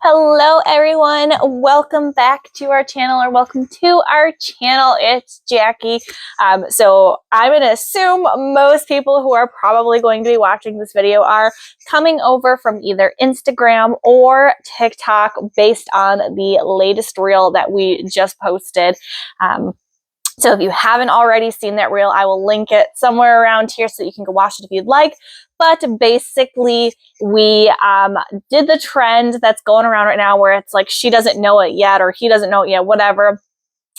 Hello everyone, welcome back to our channel, or welcome to our channel. It's Jackie. So I'm going to assume most people who are probably going to be watching this video are coming over from either Instagram or TikTok based on the latest reel that we just posted. So if you haven't already seen that reel, I will link it somewhere around here so that you can go watch it if you'd like. But basically, we did the trend that's going around right now where it's like she doesn't know it yet or he doesn't know it yet, whatever.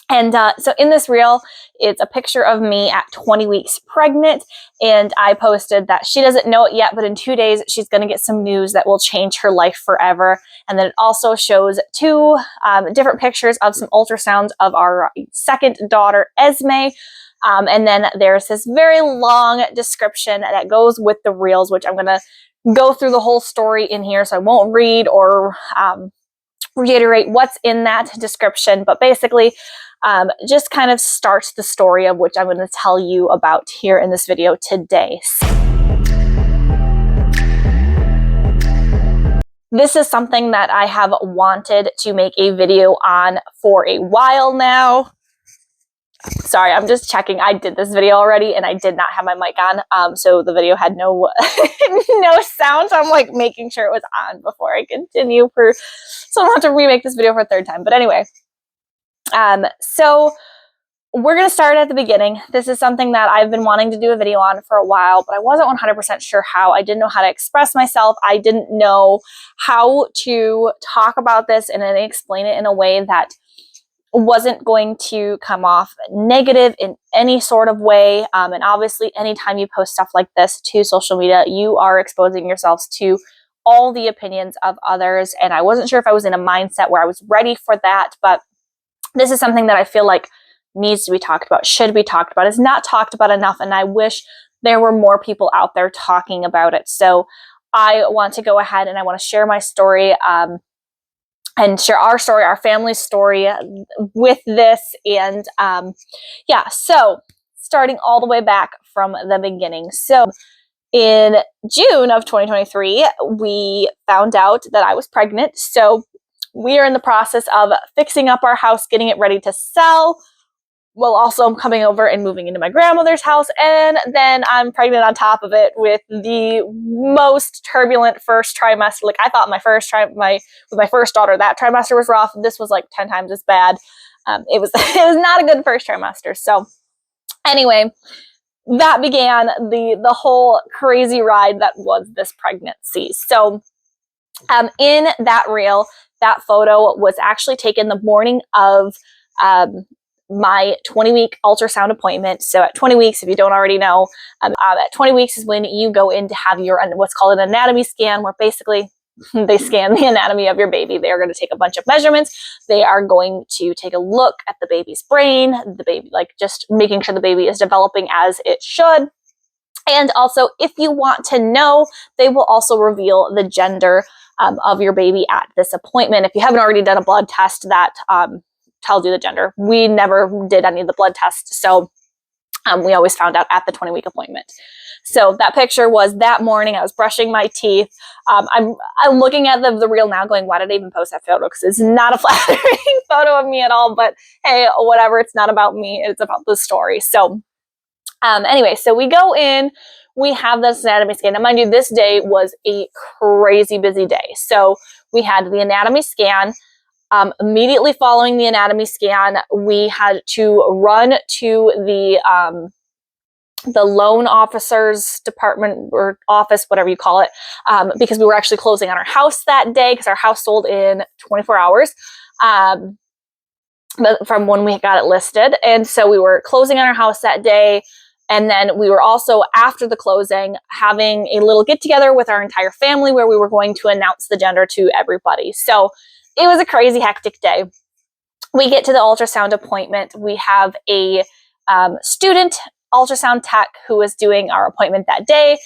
And so in this reel, it's a picture of me at 20 weeks pregnant, and I posted that she doesn't know it yet, but in 2 days, she's going to get some news that will change her life forever. And then it also shows two different pictures of some ultrasounds of our second daughter, Esme. And then there's this very long description that goes with the reels, which I'm going to go through the whole story in here, so I won't read or reiterate what's in that description, but basically just kind of starts the story of which I'm going to tell you about here in this video today. This is something that I have wanted to make a video on for a while now. Sorry, I'm just checking. I did this video already and I did not have my mic on, so the video had no no sound. So I'm like making sure it was on before I continue, so I don't have to remake this video for a third time. But anyway, so we're going to start at the beginning. This is something that I've been wanting to do a video on for a while, but I wasn't 100% sure how. I didn't know how to express myself. I didn't know how to talk about this and then explain it in a way that wasn't going to come off negative in any sort of way. And obviously, anytime you post stuff like this to social media, you are exposing yourselves to all the opinions of others. And I wasn't sure if I was in a mindset where I was ready for that, but this is something that I feel like needs to be talked about, should be talked about, is not talked about enough. And I wish there were more people out there talking about it. So I want to go ahead and I want to share my story, and share our story, our family's story with this. And yeah, so starting all the way back from the beginning. So in June of 2023, we found out that I was pregnant. So we are in the process of fixing up our house, getting it ready to sell. Well, also I'm coming over and moving into my grandmother's house, and then I'm pregnant on top of it with the most turbulent first trimester. Like, I thought with my first daughter, that trimester was rough. This was like 10 times as bad. It was not a good first trimester. So anyway, that began the whole crazy ride that was this pregnancy. So in that reel, that photo was actually taken the morning of my 20-week ultrasound appointment. So at 20 weeks, if you don't already know, at 20 weeks is when you go in to have your what's called an anatomy scan, where basically they scan the anatomy of your baby. They are going to take a bunch of measurements. They are going to take a look at the baby's brain, the baby, like just making sure the baby is developing as it should. And also, if you want to know, they will also reveal the gender of your baby at this appointment. If you haven't already done a blood test, that tells you the gender. We never did any of the blood tests, so we always found out at the 20-week appointment. So that picture was that morning. I was brushing my teeth. I'm looking at the reel now going, why did I even post that photo? Because it's not a flattering photo of me at all, but hey, whatever. It's not about me. It's about the story. So anyway, so we go in, we have this anatomy scan. Now, mind you, this day was a crazy busy day. So we had the anatomy scan. Immediately following the anatomy scan, we had to run to the loan officer's department or office, whatever you call it, because we were actually closing on our house that day because our house sold in 24 hours. But from when we got it listed. And so we were closing on our house that day. And then we were also, after the closing, having a little get together with our entire family where we were going to announce the gender to everybody. So it was a crazy hectic day. We get to the ultrasound appointment. We have a student ultrasound tech who was doing our appointment that day.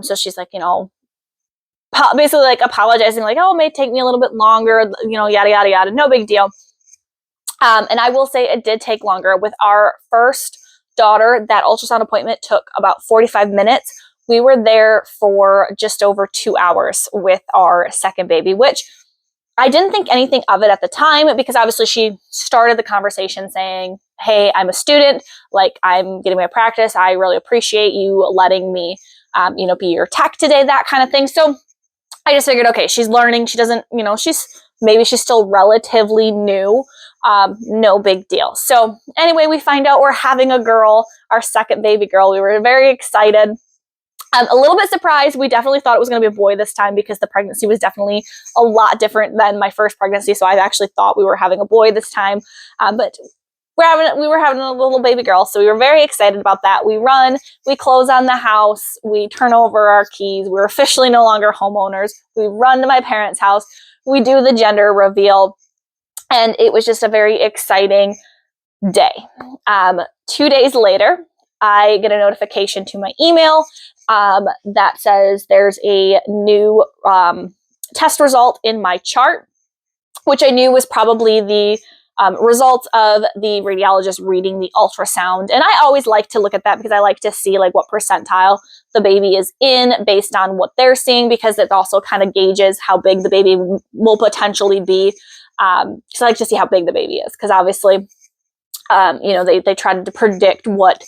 So she's like, basically like apologizing, like, oh, it may take me a little bit longer, yada, yada, yada, no big deal. And I will say it did take longer. With our first daughter, that ultrasound appointment took about 45 minutes. We were there for just over 2 hours with our second baby, which I didn't think anything of it at the time because obviously she started the conversation saying, hey, I'm a student, like I'm getting my practice. I really appreciate you letting me, be your tech today, that kind of thing. So I just figured, okay, she's learning. She doesn't, she's still relatively new. No big deal. So anyway, we find out we're having a girl, our second baby girl. We were very excited. A little bit surprised. We definitely thought it was going to be a boy this time because the pregnancy was definitely a lot different than my first pregnancy. So I actually thought we were having a boy this time. But we were having a little baby girl. So we were very excited about that. We run, we close on the house, we turn over our keys. We're officially no longer homeowners. We run to my parents' house. We do the gender reveal. And it was just a very exciting day. 2 days later, I get a notification to my email that says there's a new test result in my chart, which I knew was probably the results of the radiologist reading the ultrasound. And I always like to look at that because I like to see like what percentile the baby is in based on what they're seeing, because it also kind of gauges how big the baby will potentially be. So I like to see how big the baby is because obviously, they tried to predict what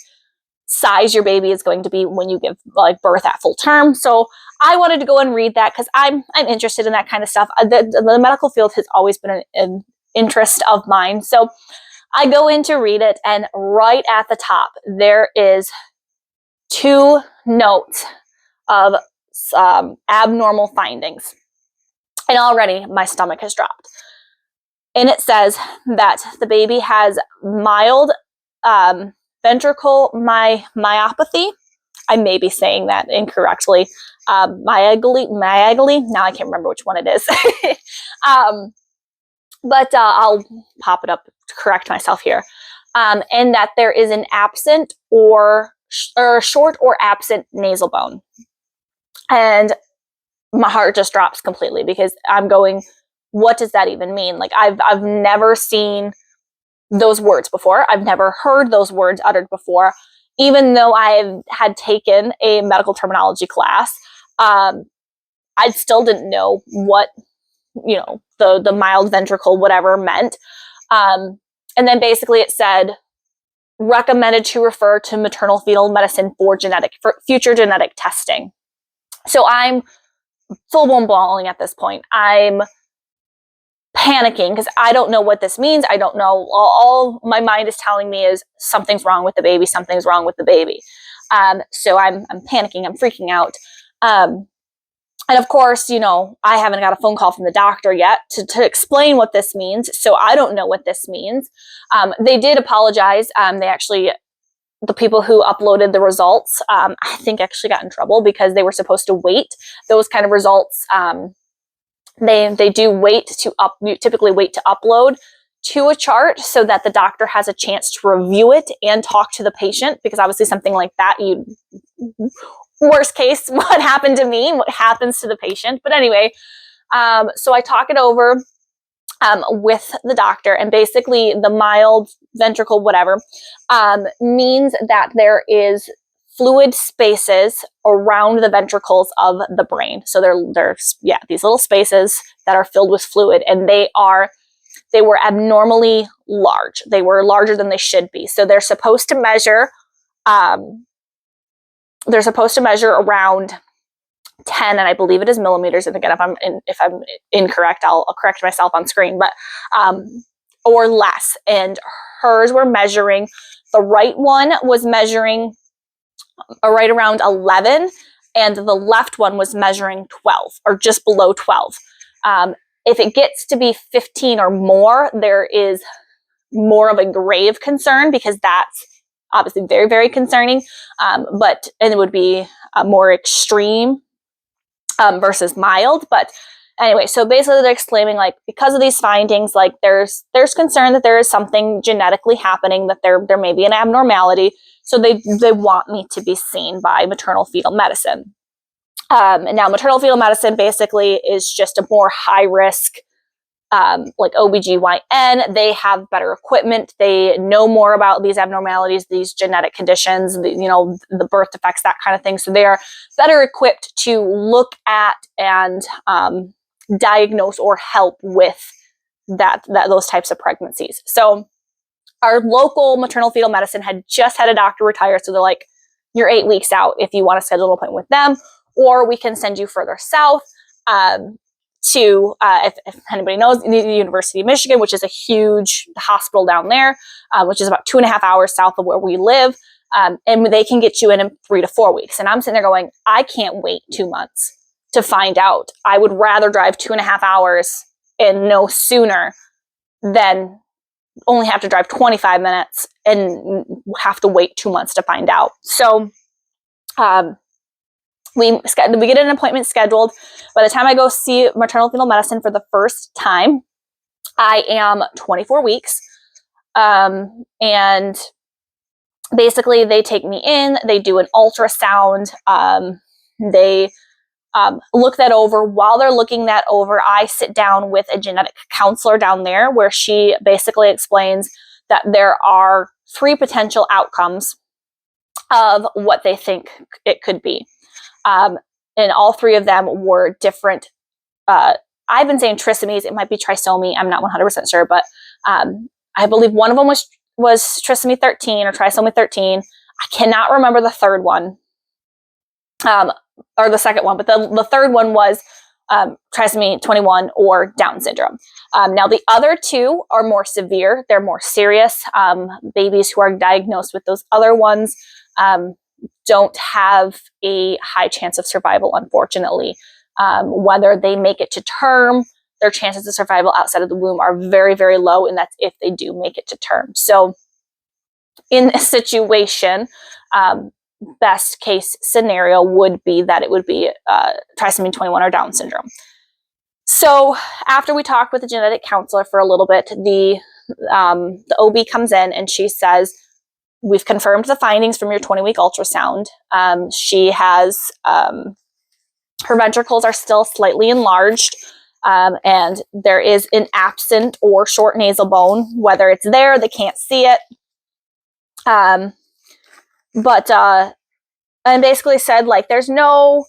size your baby is going to be when you give like birth at full term. So I wanted to go and read that because I'm interested in that kind of stuff. The medical field has always been an interest of mine. So I go in to read it, and right at the top, there is 2 notes of abnormal findings. And already my stomach has dropped. And it says that the baby has mild ventricle myopathy. I may be saying that incorrectly. Myagali. Now I can't remember which one it is. But I'll pop it up to correct myself here. And that there is an absent or short or absent nasal bone. And my heart just drops completely because I'm going, what does that even mean? Like I've never seen those words before. I've never heard those words uttered before. Even though I had taken a medical terminology class, I still didn't know what, the mild ventricle, whatever meant. And then basically it said, recommended to refer to maternal fetal medicine for future genetic testing. So I'm full blown bawling at this point. I'm panicking because I don't know what this means. I don't know. All my mind is telling me is something's wrong with the baby. Something's wrong with the baby. So I'm panicking. I'm freaking out. And of course, I haven't got a phone call from the doctor yet to explain what this means. So I don't know what this means. They did apologize. The people who uploaded the results, I think actually got in trouble because they were supposed to wait. Those kind of results, they do wait you typically wait to upload to a chart so that the doctor has a chance to review it and talk to the patient, because obviously something like that, worst case, what happened to me, what happens to the patient. But anyway, so I talk it over with the doctor, and basically the mild ventricle, whatever, means that there is fluid spaces around the ventricles of the brain. So there's these little spaces that are filled with fluid, and they were abnormally large. They were larger than they should be. So they're supposed to measure around 10, and I believe it is millimeters. And again, if I'm incorrect, I'll correct myself on screen, but or less. And hers were measuring, the right one was measuring right around 11, and the left one was measuring 12 or just below 12. If it gets to be 15 or more, there is more of a grave concern, because that's obviously very, very concerning. And it would be more extreme versus mild. But anyway, so basically they're explaining, like, because of these findings, like there's concern that there is something genetically happening, that there may be an abnormality. So they want me to be seen by maternal fetal medicine. And now maternal fetal medicine basically is just a more high risk, like OBGYN. They have better equipment. They know more about these abnormalities, these genetic conditions, the birth defects, that kind of thing. So they are better equipped to look at and diagnose or help with those types of pregnancies. So our local maternal fetal medicine had just had a doctor retire. So they're like, you're 8 weeks out if you want to schedule an appointment with them, or we can send you further south to, if anybody knows, the University of Michigan, which is a huge hospital down there, which is about 2.5 hours south of where we live. And they can get you in 3 to 4 weeks. And I'm sitting there going, I can't wait 2 months to find out. I would rather drive 2.5 hours and know sooner than only have to drive 25 minutes and have to wait 2 months to find out. So we get an appointment scheduled. By the time I go see maternal fetal medicine for the first time, I am 24 weeks. And basically they take me in, they do an ultrasound, they look that over. While they're looking that over, I sit down with a genetic counselor down there where she basically explains that there are 3 potential outcomes of what they think it could be. And all 3 of them were different. I've been saying trisomies. It might be trisomy. I'm not 100% sure, but I believe one of them was trisomy 13 or trisomy 13. I cannot remember the third one. Or the second one, but the third one was trisomy 21 or Down syndrome. Now the other 2 are more severe. They're more serious. Babies who are diagnosed with those other ones don't have a high chance of survival, unfortunately. Whether they make it to term, their chances of survival outside of the womb are very, very low, and that's if they do make it to term. So in this situation, best case scenario would be that it would be trisomy 21 or Down syndrome. So after we talked with the genetic counselor for a little bit, the OB comes in and she says, we've confirmed the findings from your 20-week ultrasound. She has, her ventricles are still slightly enlarged, and there is an absent or short nasal bone. Whether it's there, they can't see it. And basically said, like, there's no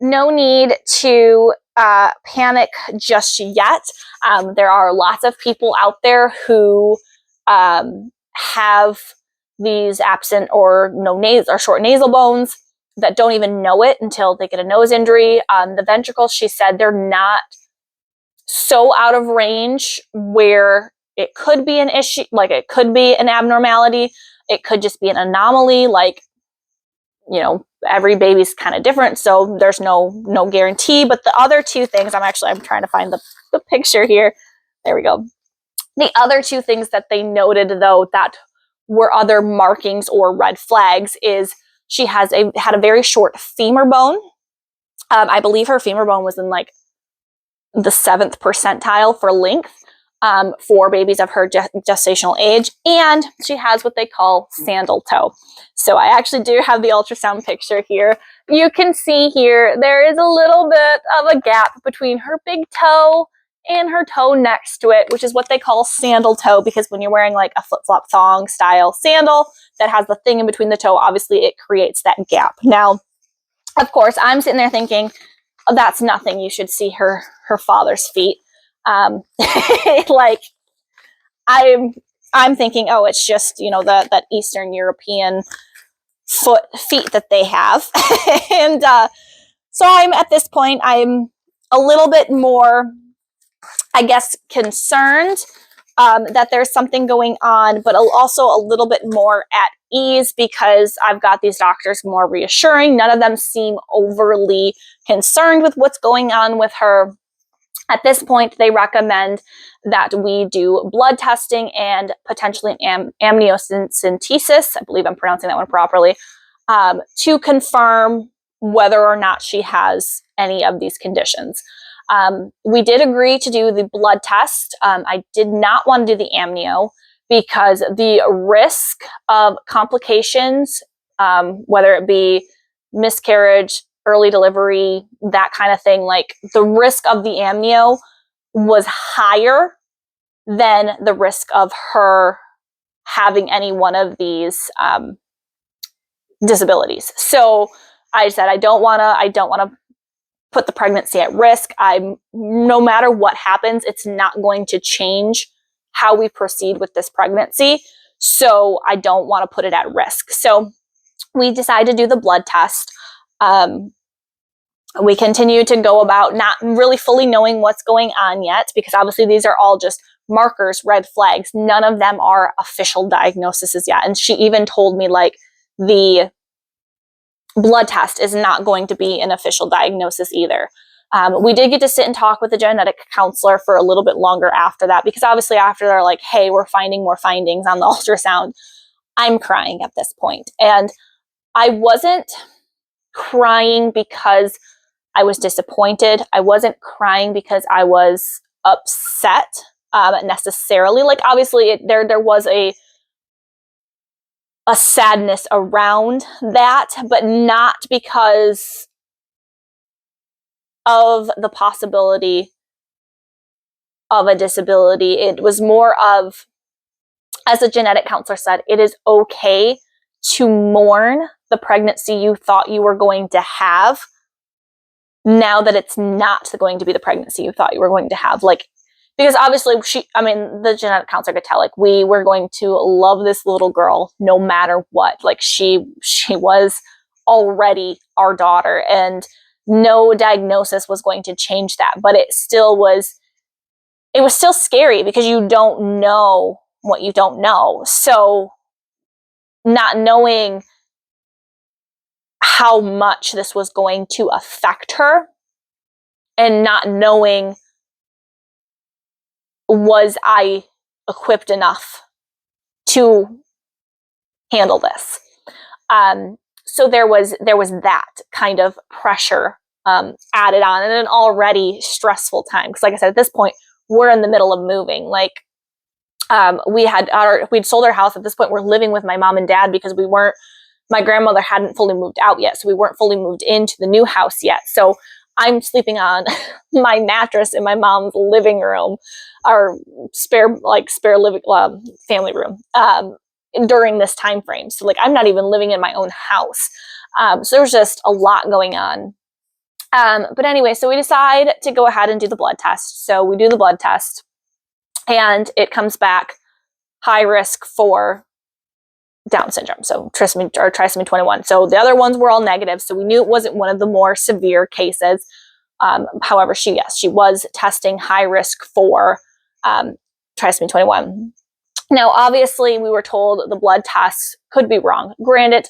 need to panic just yet. There are lots of people out there who have these absent or short nasal bones that don't even know it until they get a nose injury. The ventricles, she said, they're not so out of range where it could be an issue, like it could be an abnormality. It could just be an anomaly, like, you know, every baby's kind of different, so there's no guarantee. But the other 2 things, I'm trying to find the picture here. There we go. The other 2 things that they noted, though, that were other markings or red flags is she had a very short femur bone. I believe her femur bone was in like the 7th percentile for length for babies of her gestational age, and she has what they call sandal toe. So I actually do have the ultrasound picture here. You can see here there is a little bit of a gap between her big toe and her toe next to it, which is what they call sandal toe, because when you're wearing like a flip-flop thong style sandal that has the thing in between the toe, obviously it creates that gap. Now, of course, I'm sitting there thinking, oh, that's nothing. You should see her father's feet. Like, I'm thinking, oh, it's just, you know, that Eastern European feet that they have. And so I'm at this point, I'm a little bit more, I guess, concerned that there's something going on, but also a little bit more at ease because I've got these doctors more reassuring. None of them seem overly concerned with what's going on with her. At this point, they recommend that we do blood testing and potentially an amniocentesis, I believe I'm pronouncing that one properly, to confirm whether or not she has any of these conditions. We did agree to do the blood test. I did not want to do the amnio because the risk of complications, whether it be miscarriage, early delivery, that kind of thing, like the risk of the amnio was higher than the risk of her having any one of these disabilities. So I said, I don't want to put the pregnancy at risk. No matter what happens, it's not going to change how we proceed with this pregnancy. So I don't want to put it at risk. So we decided to do the blood test. We continue to go about not really fully knowing what's going on yet, because obviously these are all just markers, red flags. None of them are official diagnoses yet. And she even told me, like, the blood test is not going to be an official diagnosis either. We did get to sit and talk with the genetic counselor for a little bit longer after that, because obviously after they're like, hey, we're finding more findings on the ultrasound, I'm crying at this point. And I wasn't crying because I was disappointed. I wasn't crying because I was upset necessarily. Like, obviously there was a sadness around that, but not because of the possibility of a disability. It was more of, as a genetic counselor said, it is okay to mourn the pregnancy you thought you were going to have, now that it's not going to be the pregnancy you thought you were going to have. Like, because obviously the genetic counselor could tell, like, we were going to love this little girl no matter what. Like, she was already our daughter, and no diagnosis was going to change that. But it was still scary, because you don't know what you don't know. So not knowing how much this was going to affect her, and not knowing, was I equipped enough to handle this? So there was that kind of pressure added on, in an already stressful time. Because, like I said, at this point, we're in the middle of moving. Like, we'd sold our house. At this point, we're living with my mom and dad, because my grandmother hadn't fully moved out yet, so we weren't fully moved into the new house yet. So I'm sleeping on my mattress in my mom's living room, our spare living family room, during this time frame. So, like, I'm not even living in my own house. So there was just a lot going on. But anyway, so we decide to go ahead and do the blood test. So we do the blood test, and it comes back high risk for Down syndrome, so trisomy 21. So the other ones were all negative, so we knew it wasn't one of the more severe cases. However, she was testing high risk for trisomy 21. Now, obviously, we were told the blood test could be wrong. Granted,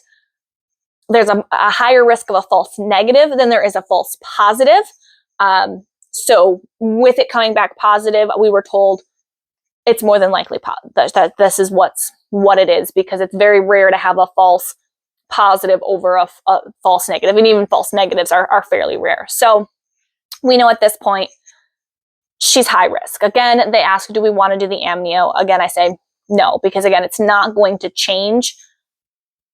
there's a higher risk of a false negative than there is a false positive. So with it coming back positive, we were told it's more than likely that this is what it is, because it's very rare to have a false positive over a false negative, and even false negatives are fairly rare. So we know at this point she's high risk. Again, they ask, do we want to do the amnio? Again, I say no, because again, it's not going to change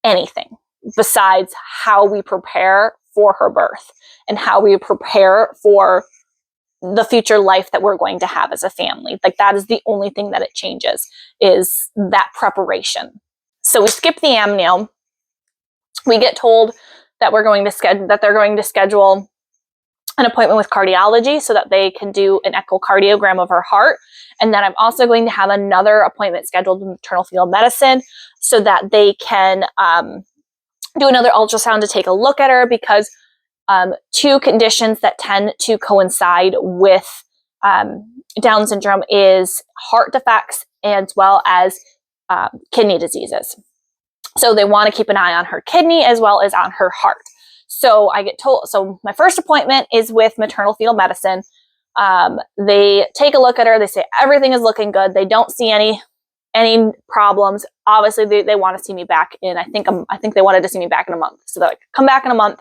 anything besides how we prepare for her birth and how we prepare for the future life that we're going to have as a family. Like, that is the only thing that it changes, is that preparation. So we skip the amnio. We get told that they're going to schedule an appointment with cardiology so that they can do an echocardiogram of her heart. And then I'm also going to have another appointment scheduled with maternal fetal medicine so that they can do another ultrasound to take a look at her, because two conditions that tend to coincide with Down syndrome is heart defects as well as kidney diseases. So they want to keep an eye on her kidney as well as on her heart. So I get told, so my first appointment is with maternal fetal medicine. They take a look at her. They say everything is looking good. They don't see any problems. Obviously, they want to see me back in, I think they wanted to see me back in a month. So they're like, come back in a month.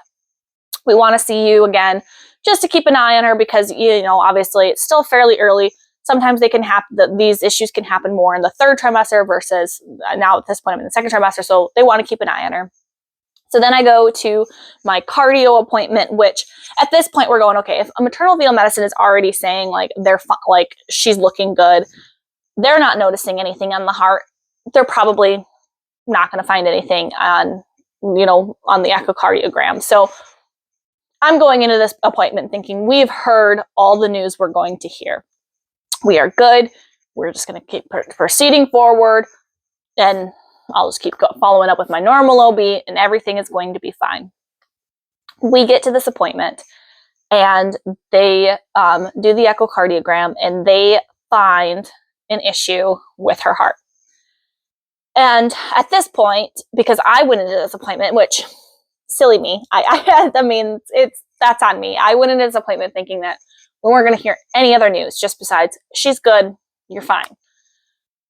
We want to see you again, just to keep an eye on her, because, obviously it's still fairly early. Sometimes they can happen, these issues can happen more in the third trimester versus now at this point I'm in the second trimester. So they want to keep an eye on her. So then I go to my cardio appointment, which at this point we're going, okay, if a maternal fetal medicine is already saying like she's looking good, they're not noticing anything on the heart, they're probably not going to find anything on the echocardiogram. So I'm going into this appointment thinking we've heard all the news we're going to hear. We are good. We're just going to keep proceeding forward, and I'll just keep following up with my normal OB, and everything is going to be fine. We get to this appointment, and they do the echocardiogram, and they find an issue with her heart. And at this point, because I went into this appointment, which, silly me, I mean, that's on me. I went into this appointment thinking that we weren't going to hear any other news, just besides, she's good, you're fine.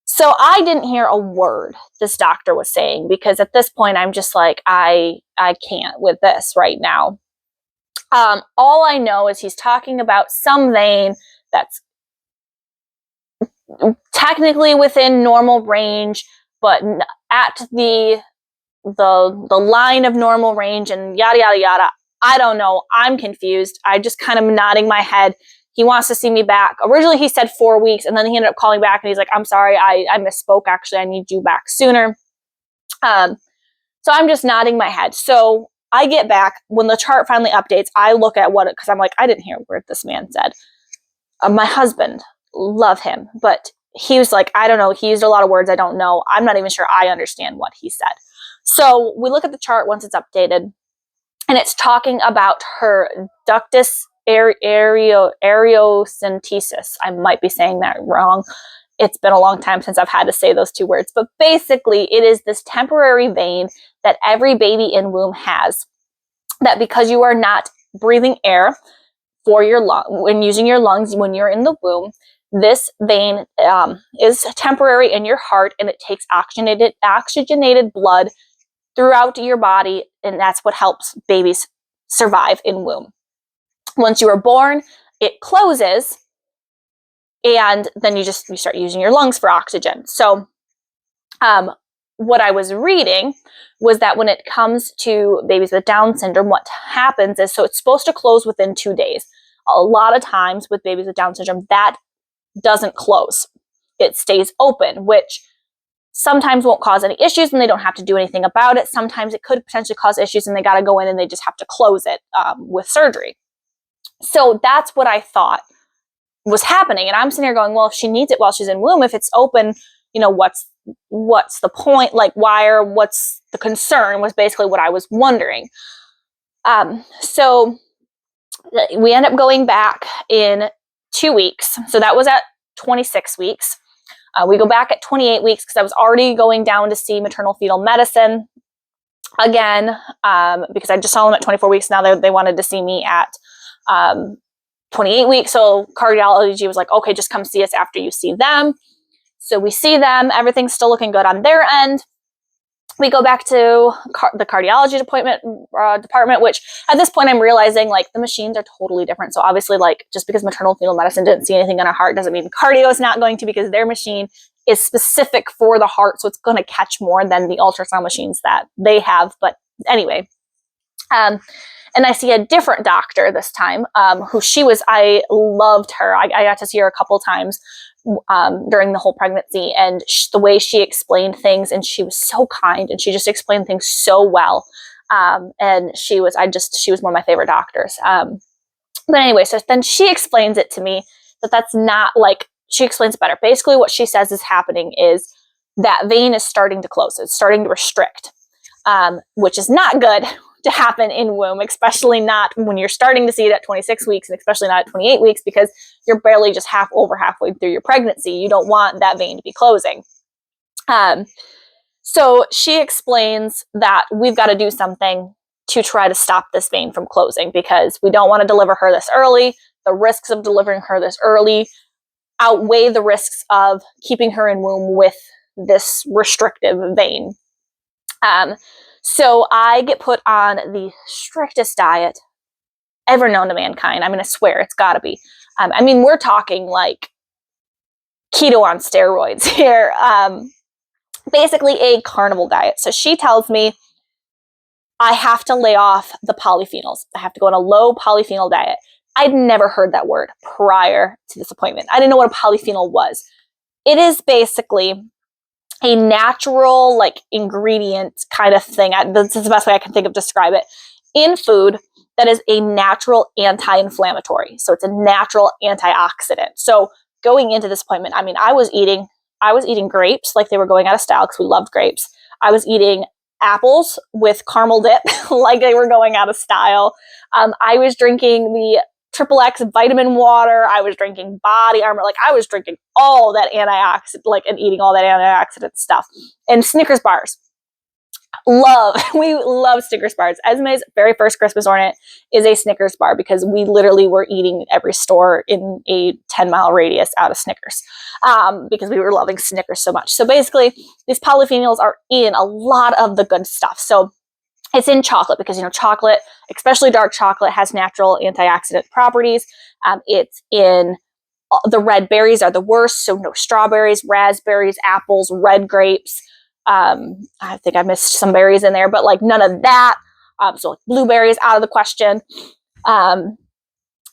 So I didn't hear a word this doctor was saying, because at this point, I'm just like, I can't with this right now. All I know is he's talking about some vein that's technically within normal range, but at the line of normal range, and yada, yada, yada. I don't know. I'm confused. I just kind of nodding my head. He wants to see me back. Originally, he said 4 weeks, and then he ended up calling back, and he's like, I'm sorry, I misspoke. Actually, I need you back sooner. So I'm just nodding my head. So I get back. When the chart finally updates, I look at because I'm like, I didn't hear a word this man said. My husband, love him, but he was like, I don't know. He used a lot of words I don't know. I'm not even sure I understand what he said. So we look at the chart once it's updated, and it's talking about her ductus areocentesis. I might be saying that wrong. It's been a long time since I've had to say those two words, but basically it is this temporary vein that every baby in womb has, that because you are not breathing air for your when using your lungs when you're in the womb, this vein is temporary in your heart, and it takes oxygenated blood throughout your body, and that's what helps babies survive in womb. Once you are born, it closes, and then you start using your lungs for oxygen. So what I was reading was that when it comes to babies with Down syndrome, what happens is, so it's supposed to close within 2 days. A lot of times with babies with Down syndrome, that doesn't close. It stays open, which sometimes won't cause any issues and they don't have to do anything about it. Sometimes it could potentially cause issues and they got to go in and they just have to close it with surgery. So that's what I thought was happening. And I'm sitting here going, well, if she needs it while she's in womb, if it's open, what's the point? Like, what's the concern, was basically what I was wondering. So we end up going back in 2 weeks. So that was at 26 weeks. We go back at 28 weeks because I was already going down to see maternal fetal medicine again, because I just saw them at 24 weeks. Now they wanted to see me at 28 weeks. So cardiology was like, okay, just come see us after you see them. So we see them. Everything's still looking good on their end. We go back to the cardiology department, which at this point I'm realizing like the machines are totally different. So obviously, like, just because maternal fetal medicine didn't see anything in our heart doesn't mean cardio is not going to, because their machine is specific for the heart. So it's going to catch more than the ultrasound machines that they have. But anyway, and I see a different doctor this time, I loved her. I got to see her a couple times during the whole pregnancy, and the way she explained things, and she was so kind, and she just explained things so well. And she was one of my favorite doctors. But anyway, so then she explains it to me that's not like, she explains it better. Basically what she says is happening is that vein is starting to close. It's starting to restrict, which is not good to happen in womb, especially not when you're starting to see it at 26 weeks, and especially not at 28 weeks, because you're barely just halfway through your pregnancy. You don't want that vein to be closing. So she explains that we've got to do something to try to stop this vein from closing, because we don't want to deliver her this early. The risks of delivering her this early outweigh the risks of keeping her in womb with this restrictive vein. So I get put on the strictest diet ever known to mankind. I mean, I swear it's gotta be. We're talking like keto on steroids here. Basically a carnivore diet. So she tells me I have to lay off the polyphenols. I have to go on a low polyphenol diet. I'd never heard that word prior to this appointment. I didn't know what a polyphenol was. It is basically a natural, like, ingredient kind of thing. This is the best way I can think of to describe it. In food that is a natural anti-inflammatory. So it's a natural antioxidant. So going into this appointment, I mean, I was eating grapes like they were going out of style because we loved grapes. I was eating apples with caramel dip like they were going out of style. I was drinking the XXX vitamin water. I was drinking body armor. Like I was drinking all that antioxidant, like, and eating all that antioxidant stuff. And Snickers bars. We love Snickers bars. Esme's very first Christmas ornament is a Snickers bar because we literally were eating every store in a 10-mile radius out of Snickers because we were loving Snickers so much. So basically, these polyphenols are in a lot of the good stuff. So it's in chocolate because, chocolate, especially dark chocolate, has natural antioxidant properties. It's in the red berries are the worst. So no strawberries, raspberries, apples, red grapes. I think I missed some berries in there, but like none of that. So like blueberries out of the question.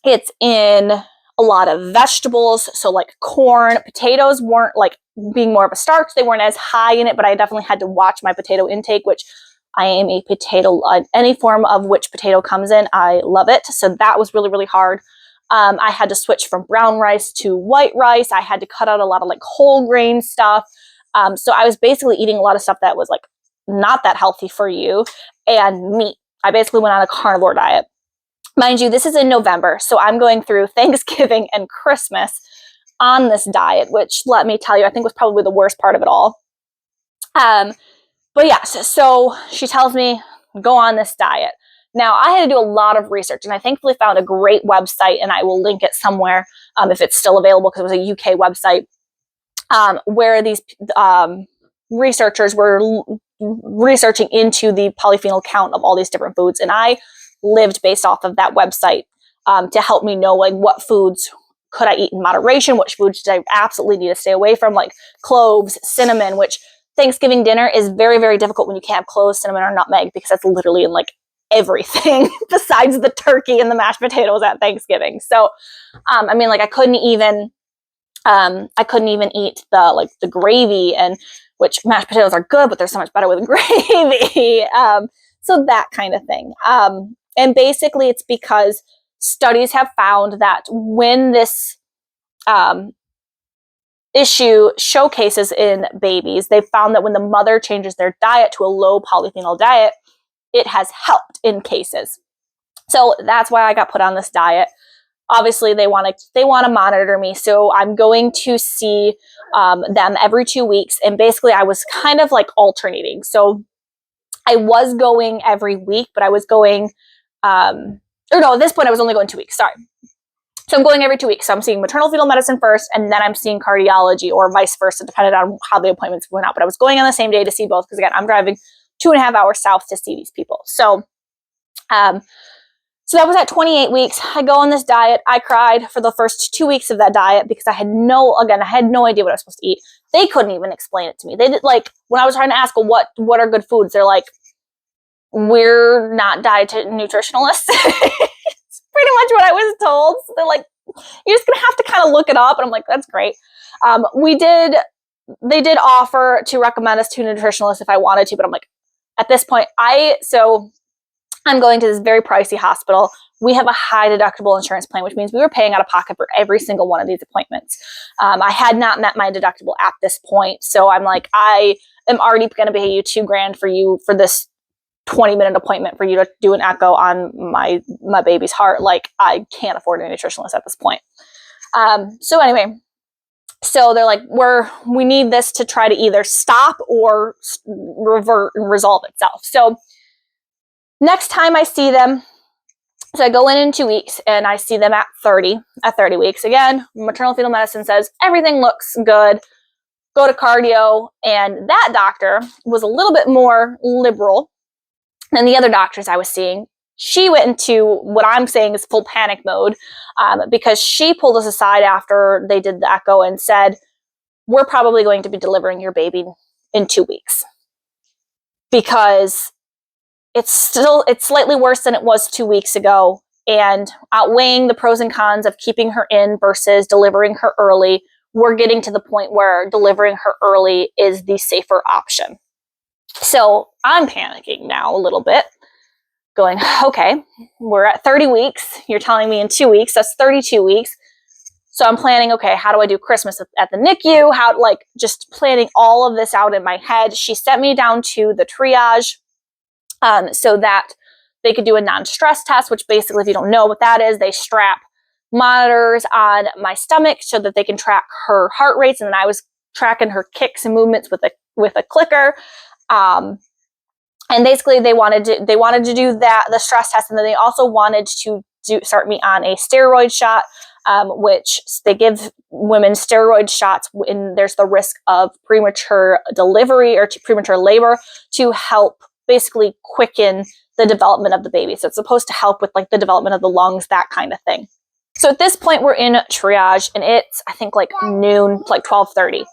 It's in a lot of vegetables. So like corn, potatoes weren't, like, being more of a starch, they weren't as high in it, but I definitely had to watch my potato intake, which I am a potato, any form of which potato comes in, I love it. So that was really, really hard. I had to switch from brown rice to white rice. I had to cut out a lot of like whole grain stuff. So I was basically eating a lot of stuff that was like not that healthy for you, and meat. I basically went on a carnivore diet. Mind you, this is in November, so I'm going through Thanksgiving and Christmas on this diet, which, let me tell you, I think was probably the worst part of it all. But yeah, so she tells me, go on this diet. Now, I had to do a lot of research, and I thankfully found a great website, and I will link it somewhere if it's still available, because it was a UK website, where these researchers were researching into the polyphenol count of all these different foods. And I lived based off of that website to help me know, like, what foods could I eat in moderation, which foods did I absolutely need to stay away from, like cloves, cinnamon, which Thanksgiving dinner is very, very difficult when you can't have cloves, cinnamon, or nutmeg, because that's literally in like everything besides the turkey and the mashed potatoes at Thanksgiving. So, I mean, like, I couldn't even eat the gravy, and which mashed potatoes are good, but they're so much better with gravy. So that kind of thing. And basically it's because studies have found that when this issue showcases in babies, they've found that when the mother changes their diet to a low polyphenol diet, it has helped in cases. So that's why I got put on this diet. Obviously, they want to monitor me, so I'm going to see them every 2 weeks. And basically, I was kind of like alternating. So I was going every week, but I was going, at this point, I was only going 2 weeks. Sorry. So I'm going every 2 weeks. So I'm seeing maternal fetal medicine first, and then I'm seeing cardiology, or vice versa, depending on how the appointments went out. But I was going on the same day to see both, because again, I'm driving 2.5 hours south to see these people. So, so that was at 28 weeks. I go on this diet. I cried for the first 2 weeks of that diet because I had no idea what I was supposed to eat. They couldn't even explain it to me. They did, like, when I was trying to ask, well, what are good foods? They're like, we're not nutritionalists. It's pretty much what I was told. So they're like, you're just going to have to kind of look it up. And I'm like, that's great. They did offer to recommend us to a nutritionalist if I wanted to, but I'm like, at this point, I'm going to this very pricey hospital. We have a high deductible insurance plan, which means we were paying out of pocket for every single one of these appointments. I had not met my deductible at this point. So I'm like, I am already going to pay you $2,000 for this 20-minute appointment for you to do an echo on my baby's heart. Like, I can't afford a nutritionalist at this point. So anyway, so they're like, we need this to try to either stop or revert and resolve itself. So next time I see them, so I go in 2 weeks, and I see them at 30 weeks. Again, maternal fetal medicine says everything looks good. Go to cardio. And that doctor was a little bit more liberal than the other doctors I was seeing. She went into what I'm saying is full panic mode, because she pulled us aside after they did the echo and said, we're probably going to be delivering your baby in 2 weeks, because it's slightly worse than it was 2 weeks ago, and outweighing the pros and cons of keeping her in versus delivering her early, we're getting to the point where delivering her early is the safer option. So I'm panicking now a little bit. going, okay, we're at 30 weeks. You're telling me in 2 weeks, that's 32 weeks. So I'm planning, okay, how do I do Christmas at the NICU? How, like, just planning all of this out in my head. She sent me down to the triage so that they could do a non-stress test, which basically, if you don't know what that is, they strap monitors on my stomach so that they can track her heart rates. And then I was tracking her kicks and movements with a clicker. And basically they wanted to do that, the stress test. And then they also wanted to start me on a steroid shot, which they give women steroid shots when there's the risk of premature delivery or premature labor to help basically quicken the development of the baby. So it's supposed to help with like the development of the lungs, that kind of thing. So at this point we're in triage and it's, I think, like noon, like 12:30.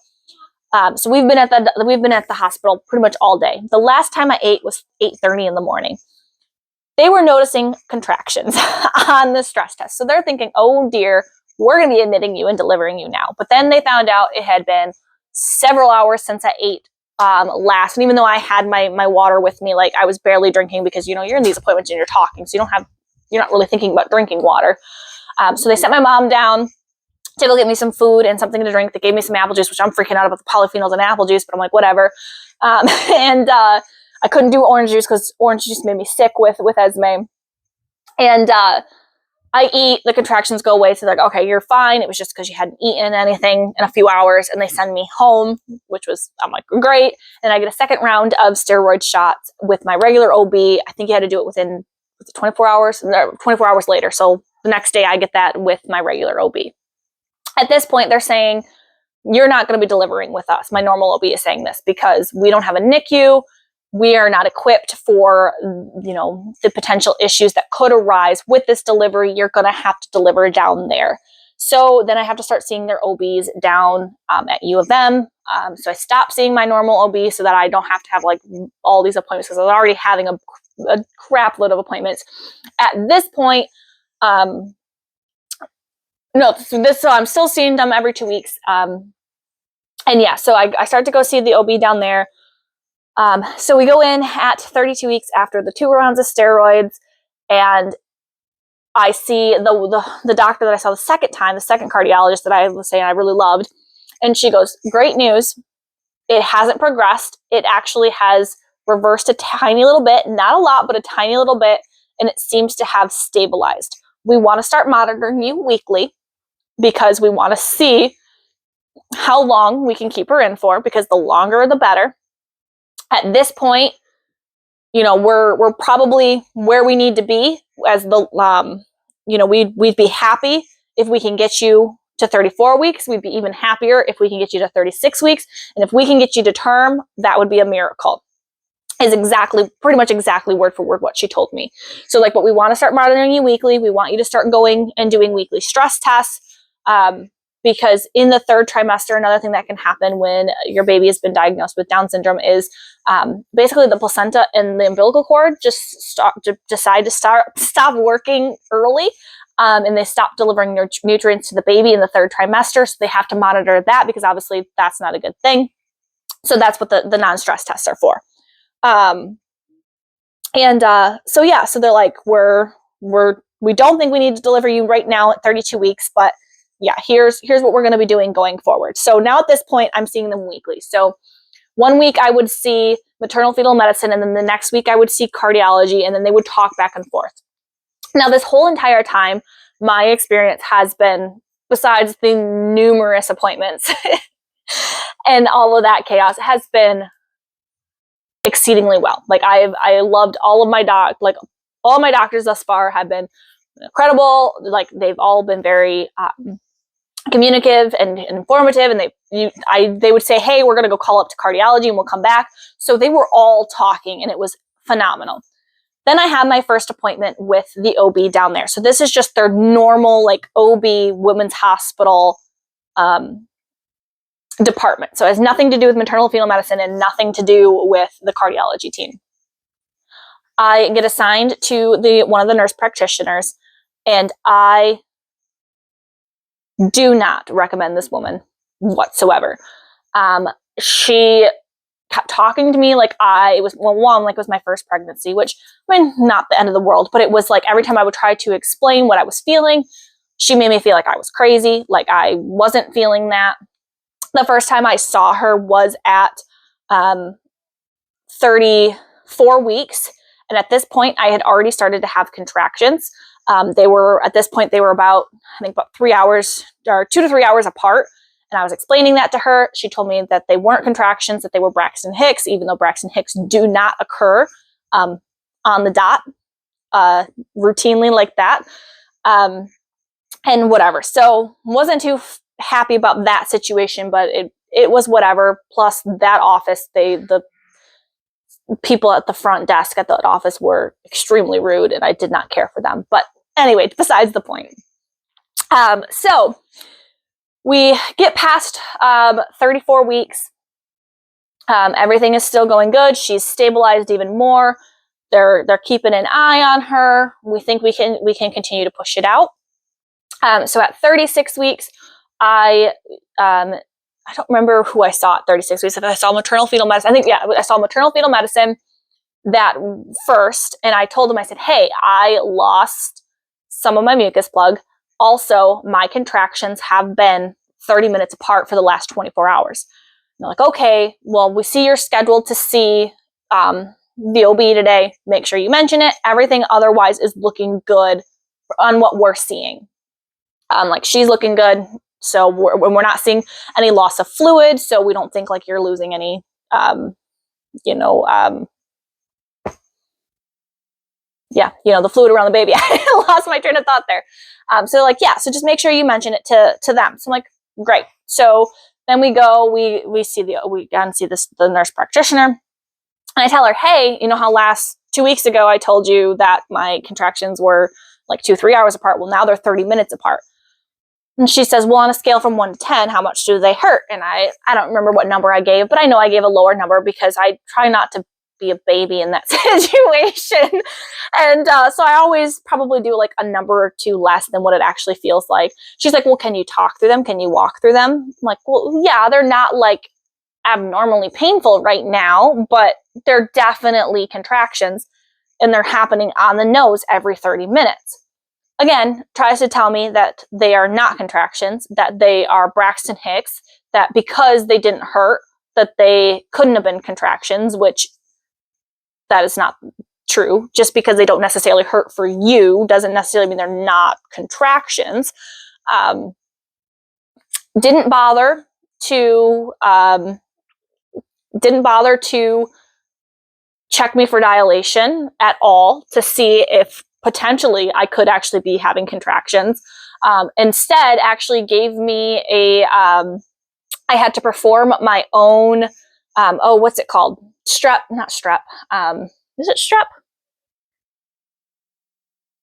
So we've been at the hospital pretty much all day. The last time I ate was 8:30 in the morning. They were noticing contractions on the stress test. So they're thinking, oh dear, we're going to be admitting you and delivering you now. But then they found out it had been several hours since I ate last. And even though I had my water with me, like I was barely drinking because, you know, you're in these appointments and you're talking. So you're not really thinking about drinking water. So they sent my mom down to go get me some food and something to drink. They gave me some apple juice, which I'm freaking out about the polyphenols in apple juice, but I'm like, whatever. And I couldn't do orange juice because orange juice made me sick with Esme. And I eat, the contractions go away. So they're like, okay, you're fine. It was just because you hadn't eaten anything in a few hours. And they send me home, I'm like, great. And I get a second round of steroid shots with my regular OB. I think you had to do it within 24 hours, 24 hours later. So the next day I get that with my regular OB. At this point, they're saying, you're not going to be delivering with us. My normal OB is saying this because we don't have a NICU. We are not equipped for, you know, the potential issues that could arise with this delivery. You're going to have to deliver down there. So then I have to start seeing their OBs down at U of M. So I stopped seeing my normal OB so that I don't have to have like all these appointments because I was already having a crap load of appointments. At this point, so I'm still seeing them every 2 weeks. And yeah, so I started to go see the OB down there. So we go in at 32 weeks after the 2 rounds of steroids, and I see the doctor that I saw the second time, the second cardiologist that I was saying I really loved. And she goes, great news. It hasn't progressed. It actually has reversed a tiny little bit, not a lot, but a tiny little bit. And it seems to have stabilized. We want to start monitoring you weekly because we want to see how long we can keep her in for, because the longer the better. At this point, you know, we're probably where we need to be as the, you know, we'd be happy if we can get you to 34 weeks. We'd be even happier if we can get you to 36 weeks. And if we can get you to term, that would be a miracle. Is pretty much exactly word for word what she told me. So like, but we want to start monitoring you weekly. We want you to start going and doing weekly stress tests. Because in the 3rd trimester, another thing that can happen when your baby has been diagnosed with Down syndrome is basically the placenta and the umbilical cord just decide to stop working early, and they stop delivering nutrients to the baby in the 3rd trimester. So they have to monitor that because obviously that's not a good thing. So that's what the non-stress tests are for. So yeah, so they're like, we don't think we need to deliver you right now at 32 weeks, but yeah, here's what we're going to be doing going forward. So now at this point, I'm seeing them weekly. So 1 week I would see maternal fetal medicine, and then the next week I would see cardiology, and then they would talk back and forth. Now, this whole entire time, my experience has been, besides the numerous appointments and all of that chaos, has been exceedingly well. Like I loved all of my all my doctors thus far have been incredible. Like they've all been very communicative and informative, and they would say, hey, we're going to go call up to cardiology and we'll come back. So they were all talking and it was phenomenal. Then I had my first appointment with the OB down there. So this is just their normal like OB women's hospital department. So it has nothing to do with maternal fetal medicine and nothing to do with the cardiology team. I get assigned to one of the nurse practitioners, and I do not recommend this woman whatsoever. She kept talking to me like it was my first pregnancy, which, I mean, not the end of the world, but it was like every time I would try to explain what I was feeling, she made me feel like I was crazy, like I wasn't feeling that. The first time I saw her was at 34 weeks. And at this point, I had already started to have contractions. At this point, they were about 3 hours or 2 to 3 hours apart. And I was explaining that to her. She told me that they weren't contractions, that they were Braxton Hicks, even though Braxton Hicks do not occur on the dot routinely like that. And whatever. So wasn't too happy about that situation, but it was whatever. Plus that office, the people at the front desk at the office were extremely rude, and I did not care for them. But anyway, besides the point. So we get past 34 weeks. Everything is still going good. She's stabilized even more. They're keeping an eye on her. We think we can continue to push it out. So at 36 weeks, I don't remember who I saw at 36 weeks. If I saw maternal fetal medicine, I saw maternal fetal medicine that first. And I told them, I said, hey, I lost some of my mucus plug. Also, my contractions have been 30 minutes apart for the last 24 hours. And they're like, okay, well, we see you're scheduled to see the OB today. Make sure you mention it. Everything otherwise is looking good on what we're seeing. Like she's looking good. So we're not seeing any loss of fluid. So we don't think like you're losing any, the fluid around the baby. I lost my train of thought there. So like, yeah, so just make sure you mention it to them. So I'm like, great. So then we go, we go and see the nurse practitioner. And I tell her, hey, you know how 2 weeks ago I told you that my contractions were like 2-3 hours apart. Well, now they're 30 minutes apart. And she says, well, on a scale from 1 to 10, how much do they hurt? And I don't remember what number I gave, but I know I gave a lower number because I try not to be a baby in that situation. And so I always probably do like a number or 2 less than what it actually feels like. She's like, well, can you talk through them? Can you walk through them? I'm like, well, yeah, they're not like abnormally painful right now, but they're definitely contractions, and they're happening on the nose every 30 minutes. Again, tries to tell me that they are not contractions, that they are Braxton Hicks, that because they didn't hurt, that they couldn't have been contractions, which that is not true. Just because they don't necessarily hurt for you doesn't necessarily mean they're not contractions. Didn't bother to check me for dilation at all to see if potentially I could actually be having contractions. Instead, actually gave me I had to perform my own, what's it called? Not strep. Is it strep?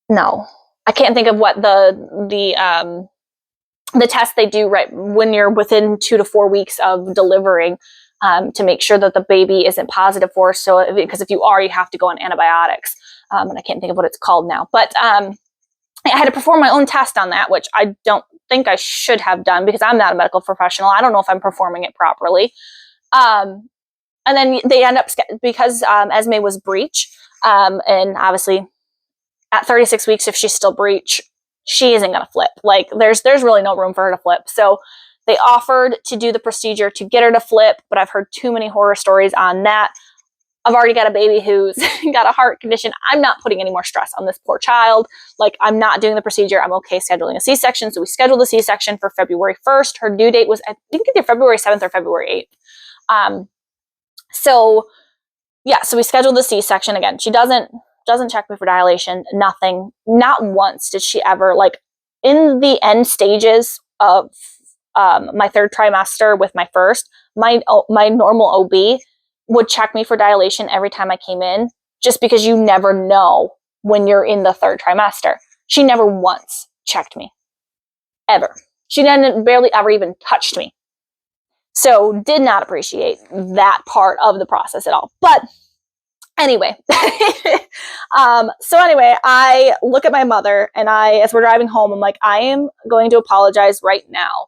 No, I can't think of what the test they do right when you're within 2 to 4 weeks of delivering, to make sure that the baby isn't positive for. So, because if you are, you have to go on antibiotics. And I can't think of what it's called now, but I had to perform my own test on that, which I don't think I should have done because I'm not a medical professional. I don't know if I'm performing it properly. And then they end up, because Esme was breech, and obviously at 36 weeks, if she's still breech, she isn't going to flip. Like there's really no room for her to flip. So they offered to do the procedure to get her to flip, but I've heard too many horror stories on that. I've already got a baby who's got a heart condition. I'm not putting any more stress on this poor child. Like, I'm not doing the procedure. I'm okay scheduling a C-section. So we scheduled the C-section for February 1st. Her due date was, I think, either February 7th or February 8th. So we scheduled the C-section. Again, she doesn't check me for dilation, nothing. Not once did she ever, like, in the end stages of my third trimester with my first, my normal OB would check me for dilation every time I came in, just because you never know when you're in the third trimester. She never once checked me, ever. She barely ever even touched me. So did not appreciate that part of the process at all. But anyway, I look at my mother, and as we're driving home, I'm like, I am going to apologize right now,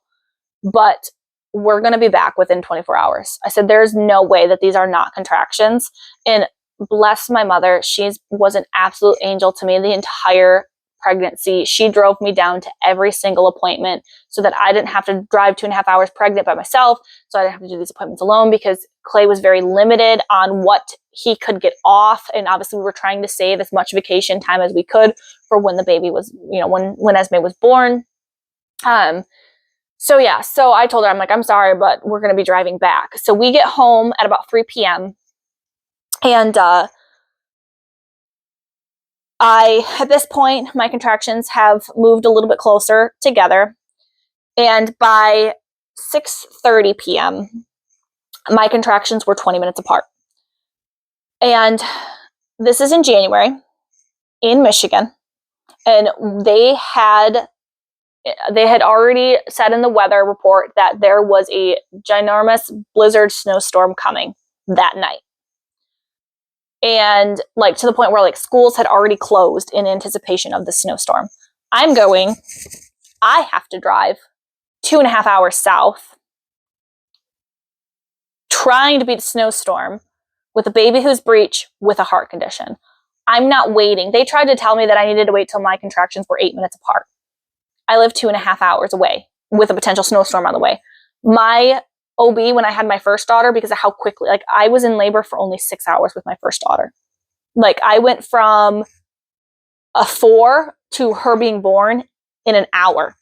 but we're going to be back within 24 hours. I said, there's no way that these are not contractions. And bless my mother, she was an absolute angel to me the entire pregnancy. She drove me down to every single appointment so that I didn't have to drive 2.5 hours pregnant by myself. So I didn't have to do these appointments alone, because Clay was very limited on what he could get off. And obviously we were trying to save as much vacation time as we could for when the baby was, when Esme was born. So yeah, so I told her, I'm like, I'm sorry, but we're going to be driving back. So we get home at about 3 p.m. And, at this point, my contractions have moved a little bit closer together. And by 6:30 p.m., my contractions were 20 minutes apart. And this is in January in Michigan. And they had already said in the weather report that there was a ginormous blizzard snowstorm coming that night. And like to the point where like schools had already closed in anticipation of the snowstorm. I have to drive 2.5 hours south, trying to beat the snowstorm with a baby who's breech with a heart condition. I'm not waiting. They tried to tell me that I needed to wait till my contractions were 8 minutes apart. I live 2.5 hours away with a potential snowstorm on the way. My OB, when I had my first daughter, because of how quickly, like I was in labor for only 6 hours with my first daughter. Like I went from a 4 to her being born in an hour.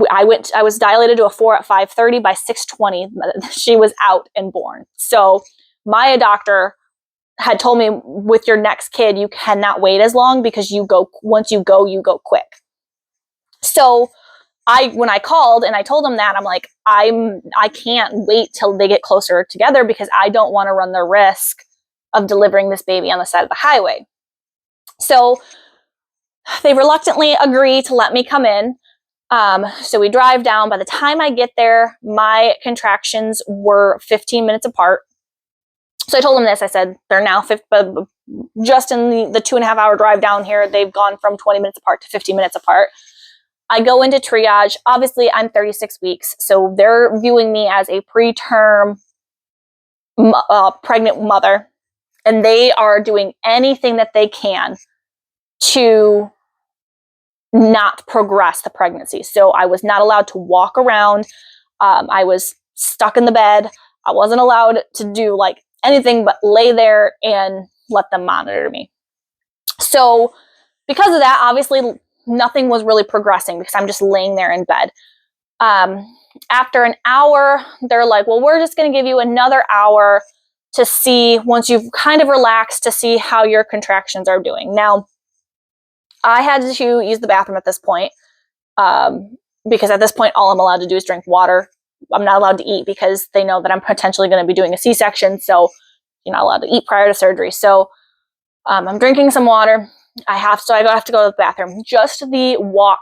I was dilated to a 4 at 5:30. By 6:20, she was out and born. So my doctor had told me, with your next kid, you cannot wait as long, because once you go quick. So when I called and I told him that, I'm like, I can't wait till they get closer together, because I don't want to run the risk of delivering this baby on the side of the highway. So they reluctantly agree to let me come in. So we drive down. By the time I get there, my contractions were 15 minutes apart. So I told them this. I said, they're now just in the 2.5 hour drive down here, they've gone from 20 minutes apart to 15 minutes apart. I go into triage. Obviously, I'm 36 weeks, so they're viewing me as a preterm pregnant mother, and they are doing anything that they can to not progress the pregnancy. So I was not allowed to walk around. I was stuck in the bed. I wasn't allowed to do like anything but lay there and let them monitor me. So because of that, obviously nothing was really progressing, because I'm just laying there in bed. After an hour, they're like, well, we're just going to give you another hour to see, once you've kind of relaxed, to see how your contractions are doing. Now, I had to use the bathroom at this point, because at this point, all I'm allowed to do is drink water. I'm not allowed to eat, because they know that I'm potentially going to be doing a C-section. So you're not allowed to eat prior to surgery. So I'm drinking some water. I have to go to the bathroom. Just the walk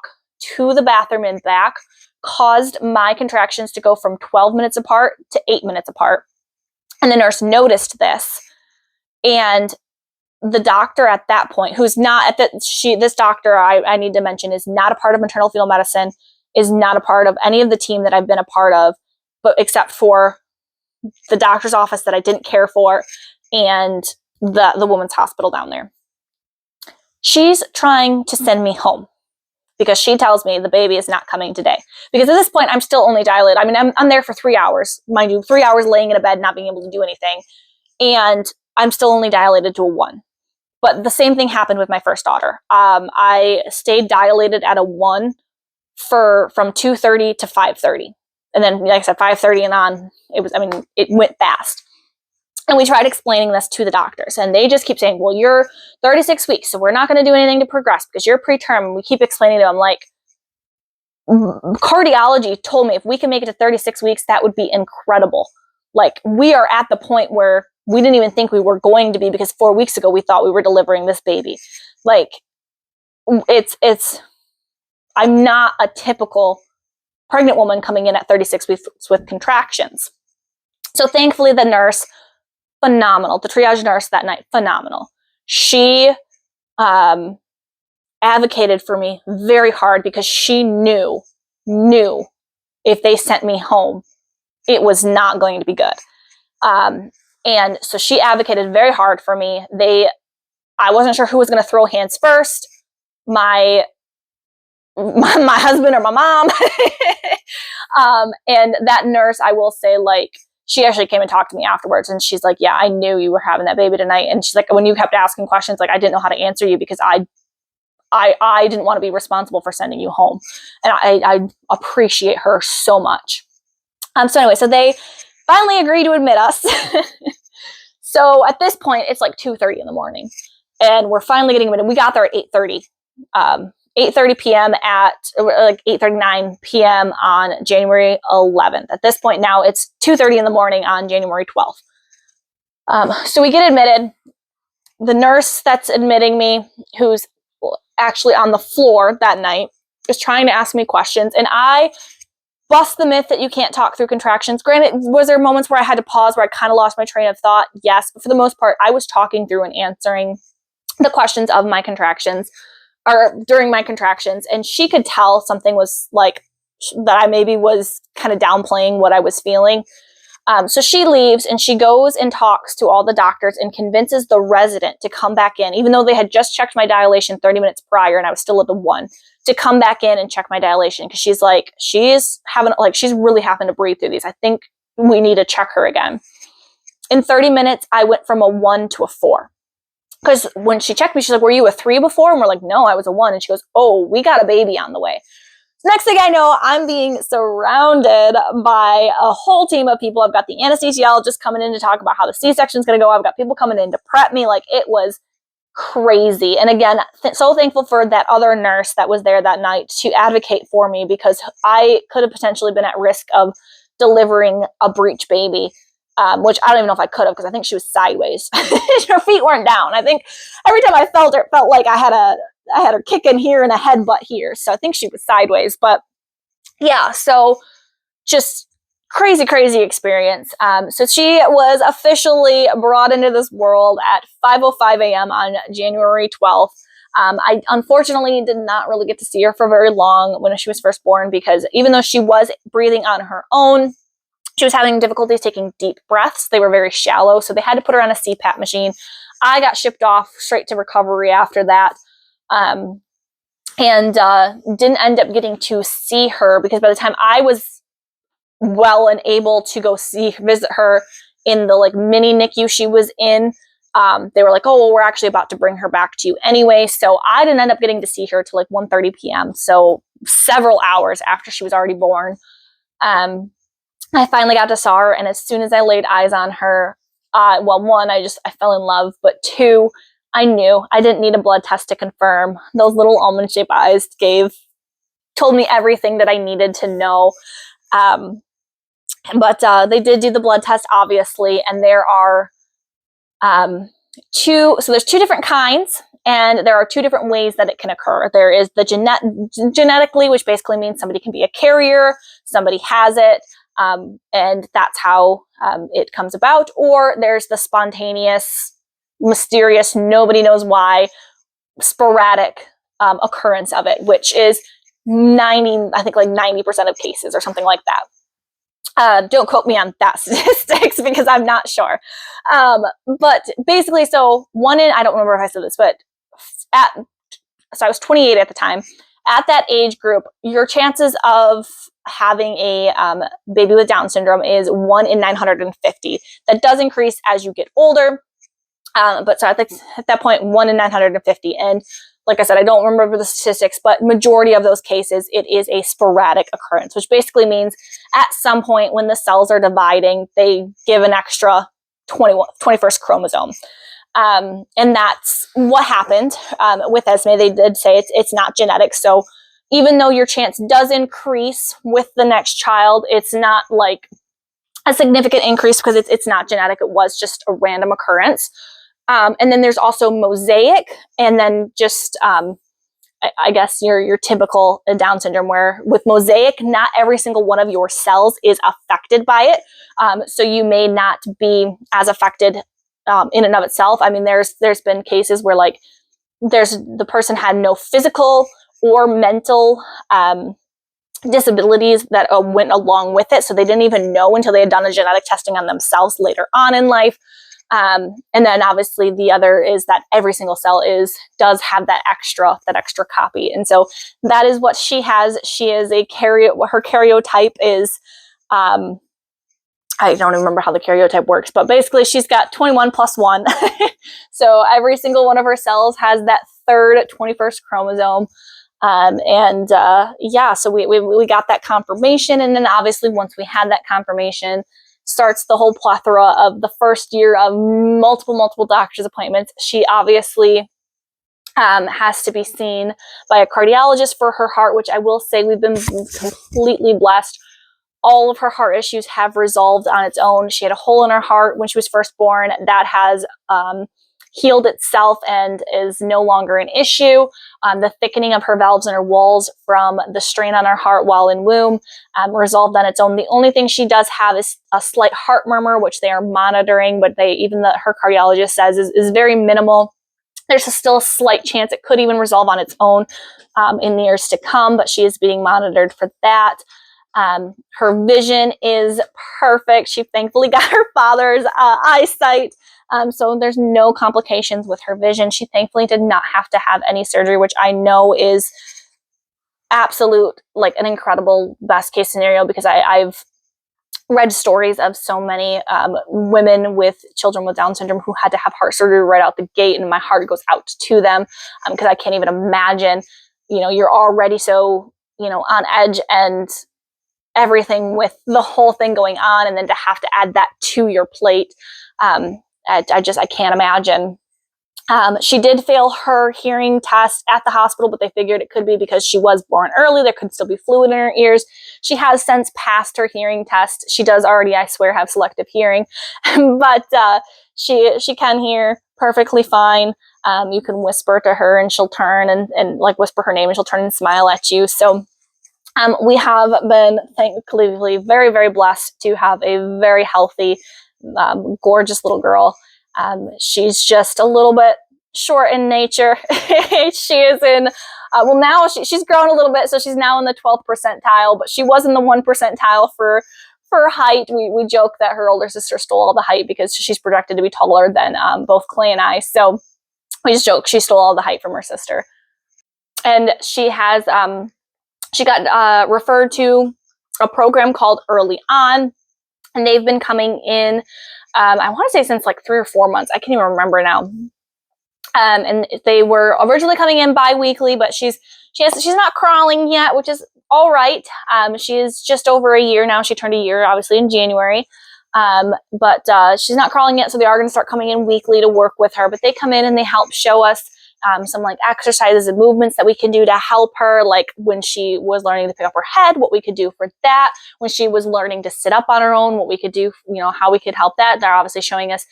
to the bathroom and back caused my contractions to go from 12 minutes apart to 8 minutes apart. And the nurse noticed this. And the doctor at that point, who's not this doctor, I need to mention, is not a part of maternal fetal medicine, is not a part of any of the team that I've been a part of, but except for the doctor's office that I didn't care for, and the woman's hospital down there. She's trying to send me home, because she tells me the baby is not coming today. Because at this point, I'm still only dilated. I mean, I'm there for 3 hours. Mind you, 3 hours laying in a bed, not being able to do anything. And I'm still only dilated to a 1. But the same thing happened with my first daughter. I stayed dilated at a 1 from 2:30 to 5:30. And then, like I said, 5:30 and on, it went fast. And we tried explaining this to the doctors, and they just keep saying, well, you're 36 weeks, so we're not going to do anything to progress because you're preterm. And we keep explaining to them, like, cardiology told me if we can make it to 36 weeks, that would be incredible. Like, we are at the point where we didn't even think we were going to be, because 4 weeks ago, we thought we were delivering this baby. Like, I'm not a typical pregnant woman coming in at 36 weeks with contractions. So thankfully, the nurse, phenomenal. The triage nurse that night, phenomenal. She advocated for me very hard, because she knew if they sent me home, it was not going to be good. And so she advocated very hard for me. I wasn't sure who was going to throw hands first, my husband or my mom. And that nurse, I will say, like, she actually came and talked to me afterwards, and she's like, yeah, I knew you were having that baby tonight. And she's like, when you kept asking questions, like, I didn't know how to answer you because I didn't want to be responsible for sending you home. And I appreciate her so much. So anyway, so they finally agreed to admit us. So at this point, it's like 2:30 in the morning, and we're finally getting admitted. We got there at 8:30. 8:30 p.m. at like 8:39 p.m. on January 11th. At this point now, it's 2:30 in the morning on January 12th. So we get admitted. The nurse that's admitting me, who's actually on the floor that night, is trying to ask me questions, and I bust the myth that you can't talk through contractions. Granted, was there moments where I had to pause, where I kind of lost my train of thought? Yes, but for the most part, I was talking through and answering the questions of my contractions, or during my contractions, and she could tell something was like, that I maybe was kind of downplaying what I was feeling. So she leaves, and she goes and talks to all the doctors and convinces the resident to come back in, even though they had just checked my dilation 30 minutes prior and I was still at the 1, to come back in and check my dilation. Because she's like, she's really having to breathe through these. I think we need to check her again. In 30 minutes, I went from a 1 to a 4. Because when she checked me, she's like, were you a 3 before? And we're like, no, I was a 1. And she goes, oh, we got a baby on the way. Next thing I know, I'm being surrounded by a whole team of people. I've got the anesthesiologist coming in to talk about how the C-section is going to go. I've got people coming in to prep me. Like, it was crazy. And again, so thankful for that other nurse that was there that night to advocate for me, because I could have potentially been at risk of delivering a breech baby, which I don't even know if I could have, because I think she was sideways. Her feet weren't down. I think every time I felt her, it felt like I had her kicking here and a headbutt here. So I think she was sideways. But yeah, so just crazy experience. So she was officially brought into this world at 5:05 a.m. on January 12th. I unfortunately did not really get to see her for very long when she was first born, because even though she was breathing on her own, she was having difficulties taking deep breaths. They were very shallow, so they had to put her on a CPAP machine. I got shipped off straight to recovery after that. And didn't end up getting to see her, because by the time I was well and able to go visit her in the like mini NICU she was in, they were like, oh, well, we're actually about to bring her back to you anyway. So I didn't end up getting to see her till like 1:30 p.m. So several hours after she was already born. I finally got to saw her, and as soon as I laid eyes on her, well, 1, I fell in love, but 2, I knew I didn't need a blood test to confirm. Those little almond-shaped eyes told me everything that I needed to know. But they did do the blood test, obviously, and there are there's 2 different kinds, and there are 2 different ways that it can occur. There is the genetically, which basically means somebody can be a carrier, somebody has it, and that's how it comes about. Or there's the spontaneous, mysterious, nobody knows why, sporadic occurrence of it, which is 90% of cases or something like that. Don't quote me on that statistics because I'm not sure. But basically, so I don't remember if I said this, but so I was 28 at the time. At that age group, your chances of having a baby with Down syndrome is 1 in 950. That does increase as you get older. But so at that point, 1 in 950. And like I said, I don't remember the statistics, but majority of those cases, it is a sporadic occurrence, which basically means at some point when the cells are dividing, they give an extra 21st chromosome. And that's what happened with Esme. They did say it's not genetic. So even though your chance does increase with the next child, it's not like a significant increase because it's not genetic. It was just a random occurrence. And then there's also mosaic, and then just, I guess your typical Down syndrome, where with mosaic, not every single one of your cells is affected by it. So you may not be as affected in and of itself. I mean, there's been cases where like the person had no physical or mental disabilities that went along with it. So they didn't even know until they had done a genetic testing on themselves later on in life. And then obviously the other is that every single cell does have that extra copy. And so that is what she has. She is her karyotype is, I don't remember how the karyotype works, but basically she's got 21 plus 1. So every single one of her cells has that third 21st chromosome. Yeah, so we got that confirmation. And then obviously once we had that confirmation, starts the whole plethora of the first year of multiple doctor's appointments. She obviously has to be seen by a cardiologist for her heart, which I will say we've been completely blessed. All of her heart issues have resolved on its own. She had a hole in her heart when she was first born. That has healed itself and is no longer an issue. The thickening of her valves and her walls from the strain on her heart while in womb resolved on its own. The only thing she does have is a slight heart murmur, which they are monitoring, but her cardiologist says is very minimal. There's still a slight chance it could even resolve on its own in the years to come, but she is being monitored for that. Her vision is perfect. She thankfully got her father's eyesight. So there's no complications with her vision. She thankfully did not have to have any surgery, which I know is absolute, like an incredible best case scenario, because I've read stories of so many women with children with Down syndrome who had to have heart surgery right out the gate, and my heart goes out to them because I can't even imagine, you're already so, on edge and everything with the whole thing going on, and then to have to add that to your plate. I can't imagine. She did fail her hearing test at the hospital, but they figured it could be because she was born early. There could still be fluid in her ears. She has since passed her hearing test. She does already, I swear, have selective hearing, but she can hear perfectly fine. You can whisper to her and she'll turn and like whisper her name and she'll turn and smile at you. So we have been thankfully very, very blessed to have a very healthy, gorgeous little girl. She's just a little bit short in nature. She is in, now she's grown a little bit, so she's now in the 12th percentile, but she was in the 1 percentile for height. We joke that her older sister stole all the height because she's projected to be taller than both Clay and I. So we just joke she stole all the height from her sister. And she has, she got referred to a program called Early On, and they've been coming in, I want to say since like 3 or 4 months. I can't even remember now. And they were originally coming in bi-weekly, but she's not crawling yet, which is all right. She is just over a year now. She turned a year, obviously, in January. But she's not crawling yet, so they are going to start coming in weekly to work with her. But they come in and they help show us some like exercises and movements that we can do to help her, like when she was learning to pick up her head, what we could do for that. When she was learning to sit up on her own, what we could do, how we could help that. They're obviously showing us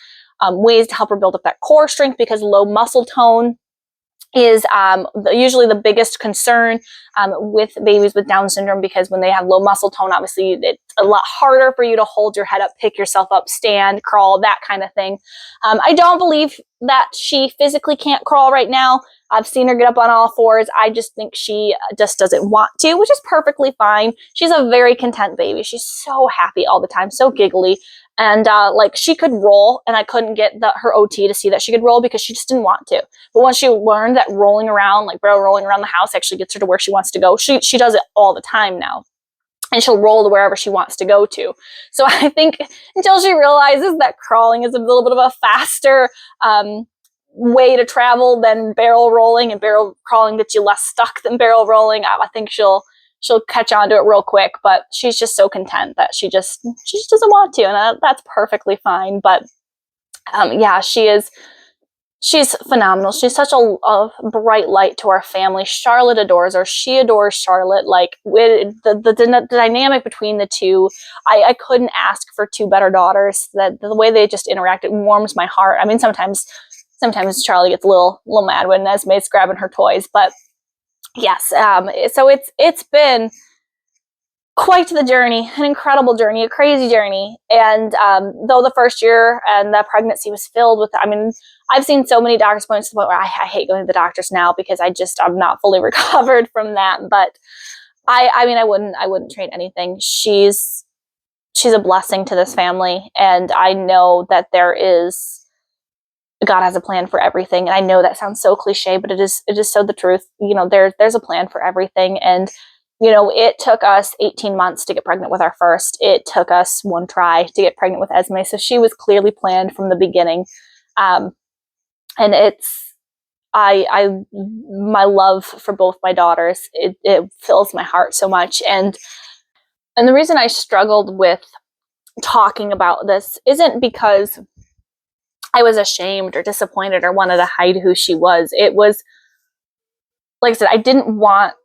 ways to help her build up that core strength, because low muscle tone is usually the biggest concern with babies with Down syndrome, because when they have low muscle tone, obviously it's a lot harder for you to hold your head up, pick yourself up, stand, crawl, that kind of thing. I don't believe that she physically can't crawl right now. I've seen her get up on all fours. I just think she just doesn't want to, which is perfectly fine. She's a very content baby. She's so happy all the time, so giggly. And like she could roll, and I couldn't get her OT to see that she could roll because she just didn't want to. But once she learned that rolling around, like barrel rolling around the house, actually gets her to where she wants to go, she does it all the time now. And she'll roll to wherever she wants to go to. So I think until she realizes that crawling is a little bit of a faster way to travel than barrel rolling, and barrel crawling gets you less stuck than barrel rolling, I think she'll catch on to it real quick. But she's just so content that she just doesn't want to, and that's perfectly fine. But yeah, she's phenomenal. She's such a bright light to our family. Charlotte adores her. She adores Charlotte. Like the dynamic between the two, I couldn't ask for 2 better daughters. That the way they just interact, it warms my heart. I mean, sometimes Charlie gets a little mad when Esme's grabbing her toys, but yes. So it's been quite the journey, an incredible journey, a crazy journey. And though the first year and the pregnancy was filled with, I've seen so many doctor's appointments to the point where I hate going to the doctors now because I'm not fully recovered from that. But I mean, I wouldn't trade anything. She's a blessing to this family, and I know that God has a plan for everything. And I know that sounds so cliche, but it is so the truth. You know, there's a plan for everything. And, you know, it took us 18 months to get pregnant with our first. It took us one try to get pregnant with Esme. So she was clearly planned from the beginning. And my love for both my daughters, it fills my heart so much. And the reason I struggled with talking about this isn't because I was ashamed or disappointed or wanted to hide who she was. It was, like I said, I didn't want